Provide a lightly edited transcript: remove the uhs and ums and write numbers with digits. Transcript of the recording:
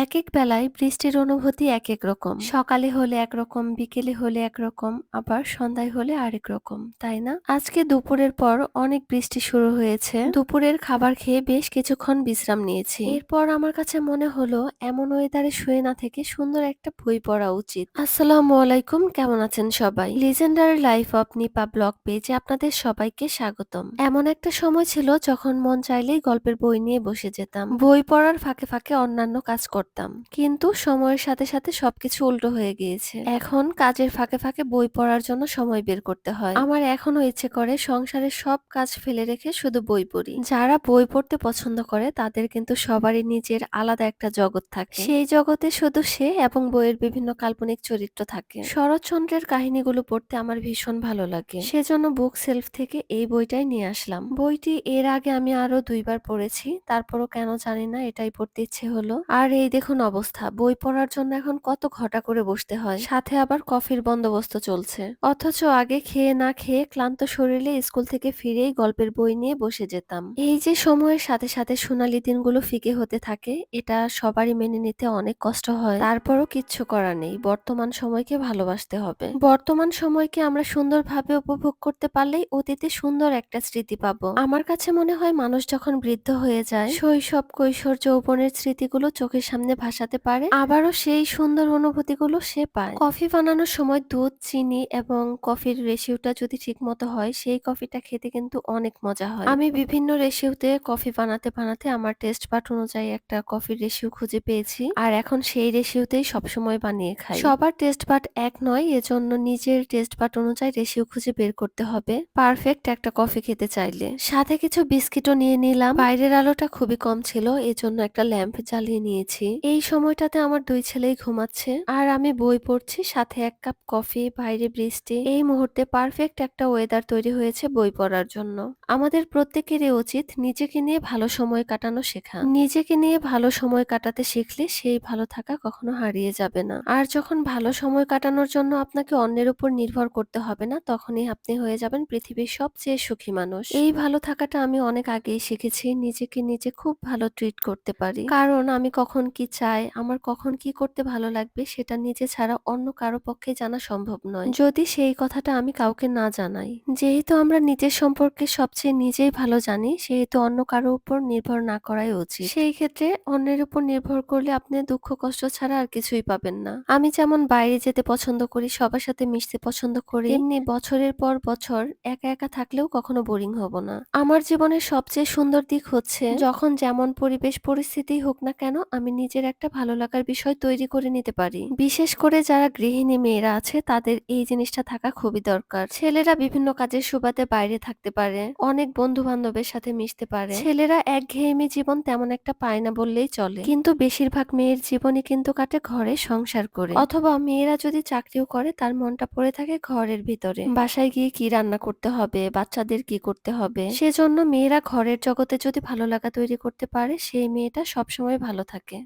একেক বেলায় বৃষ্টির অনুভূতি একেক রকম। সকালে হলে একরকম, বিকেলে হলে একরকম, আবার সন্ধ্যায় হলে আরেক রকম, তাই না? আজকে দুপুরের পর অনেক বৃষ্টি শুরু হয়েছে। দুপুরের খাবার খেয়ে বেশ কিছুক্ষণ বিশ্রাম নিয়েছি। এরপর আমার কাছে মনে হলো এমন ওয়েদারে শুয়ে না থেকে সুন্দর একটা বই পড়া উচিত। আসসালামু আলাইকুম, কেমন আছেন সবাই? Legendary life of Nipa blog পেজে আপনাদের সবাইকে স্বাগতম। এমন একটা সময় ছিল যখন মন চাইলেই গল্পের বই নিয়ে বসে যেতাম। বই পড়ার ফাঁকে ফাঁকে অন্যান্য কাজ করতাম, কিন্তু সময়ের সাথে সাথে সবকিছু উল্টো হয়ে গিয়েছে। এখন কাজের ফাঁকে ফাঁকে বই পড়ার জন্য সময় বের করতে হয়। আমার এখনো ইচ্ছে করে সংসারের সব কাজ ফেলে রেখে শুধু বই পড়ি। যারা বই পড়তে পছন্দ করে তাদের কিন্তু সবারই নিজের আলাদা একটা জগৎ থাকে। সেই জগতে শুধু সে এবং বইয়ের বিভিন্ন কাল্পনিক চরিত্র থাকে। শরৎচন্দ্রের কাহিনীগুলো পড়তে আমার ভীষণ ভালো লাগে, সেজন্য বুক সেলফ থেকে এই বইটাই নিয়ে আসলাম। বইটি এর আগে আমি আরো 2 বার পড়েছি, তারপরও কেন জানি না এটাই পড়তে ইচ্ছে হলো। আর এই দেখুন অবস্থা, বই পড়ার জন্য এখন কত ঘটা করে বসতে হয়, সাথে আবার কফির বন্দোবস্ত চলছে। অথচ আগে খেয়ে না খেয়ে ক্লান্ত শরীরে স্কুল থেকে ফিরেই গল্পের বই নিয়ে বসে যেতাম। এই যে সময়ের সাথে সাথে সোনালী দিনগুলো ফিকে হতে থাকে, এটা সবারই মেনে নিতে অনেক কষ্ট হয়। তারপরও কিচ্ছু করার নেই, বর্তমান সময়কে ভালোবাসতে হবে। বর্তমান সময়কে আমরা সুন্দরভাবে উপভোগ করতে পারলেই অতীতে সুন্দর একটা স্মৃতি পাবো। আমার কাছে মনে হয় মানুষ যখন বৃদ্ধ হয়ে যায়, শৈশব, কৈশোর, যৌবনের স্মৃতিগুলো চোখের সামনে ভাসাতে পারে, আবারও সেই সুন্দর অনুভূতিগুলো সে পায়। কফি বানানোর সময় দুধ, চিনি এবং কফির রেশিওটা যদি ঠিক মতো হয়, সেই কফিটা খেতে কিন্তু অনেক মজা হয়। আমি বিভিন্ন রেশিওতে কফি বানাতে বানাতে আমার টেস্ট বাট অনুযায়ী একটা কফির রেশিও খুঁজে পেয়েছি, আর এখন সেই রেশিওতেই সবসময় বানিয়ে খাই। সবার টেস্ট বাট এক নয়, এজন্য নিজের টেস্ট বাট অনুযায়ী রেশিও খুঁজে বের করতে হবে পারফেক্ট একটা কফি খেতে চাইলে। সাথে কিছু বিস্কিটও নিয়ে নিলাম। বাইরের আলোটা খুবই কম ছিল, এজন্য একটা ল্যাম্প জ্বালিয়ে নিয়েছি। এই সময়টাতে আমার 2 ছেলেই ঘুমাচ্ছে, আর আমি বই পড়ছি, সাথে 1 কাপ কফি, বাইরে বৃষ্টি। এই মুহূর্তে পারফেক্ট একটা ওয়েদার তৈরি হয়েছে বই পড়ার জন্য। আমাদের প্রত্যেকেরই উচিত নিজেকে নিয়ে ভালো সময় কাটানো শেখা। নিজেকে নিয়ে ভালো সময় কাটাতে শিখলে সেই ভালো থাকা কখনো হারিয়ে যাবে না। আর যখন ভালো সময় কাটানোর জন্য আপনাকে অন্যের উপর নির্ভর করতে হবে না, তখনই আপনি হয়ে যাবেন পৃথিবীর সবচেয়ে সুখী মানুষ। এই ভালো থাকাটা আমি অনেক আগেই শিখেছি। নিজেকে নিজে খুব ভালো ট্রিট করতে পারি, কারণ আমি কখন কি চাই, আমার কখন কি করতে ভালো লাগবে, সেটা নিজে ছাড়া অন্য কারো পক্ষে জানা সম্ভব নয়, যদি সেই কথাটা আমি কাউকে না জানাই। যেহেতু আমরা নিজের সম্পর্কে সবচেয়ে নিজেই ভালো জানি, সেহেতু অন্য কারো উপর নির্ভর না করাই উচিত। সেই ক্ষেত্রে অন্যের উপর নির্ভর করলে আপনি দুঃখ কষ্ট ছাড়া আর কিছুই পাবেন না। আমি যেমন বাইরে যেতে পছন্দ করি, সবার সাথে মিশতে পছন্দ করি, এমনি বছরের পর বছর একা একা থাকলেও কখনো বোরিং হব না। আমার জীবনের সবচেয়ে সুন্দর দিক হচ্ছে, যখন যেমন পরিবেশ পরিস্থিতি হোক না কেন, আমি নিজের একটা ভালো লাগার বিষয় তৈরি করে নিতে পারি। বিশেষ করে যারা গৃহিণী মেয়েরা আছে, তাদের এই জিনিসটা থাকা খুবই দরকার। ছেলেরা বিভিন্ন কাজের সুবাদে বাইরে থাকতে পারে, অনেক বন্ধু বান্ধবের সাথে মিশতে পারে। ছেলেরা একঘেয়েমি জীবন তেমন একটা পায় না বললেই চলে, কিন্তু বেশিরভাগ মেয়ের জীবনই কিন্তু কাটে ঘরে সংসার করে। অথবা মেয়েরা যদি চাকরিও করে, তার মনটা পড়ে থাকে ঘরের ভিতরে, বাসায় গিয়ে কি রান্না করতে হবে, বাচ্চাদের কি করতে হবে। সেজন্য মেয়েরা ঘরের জগতে যদি ভালো লাগা তৈরি করতে পারে, সেই মেয়েটা সবসময় ভালো থাকে।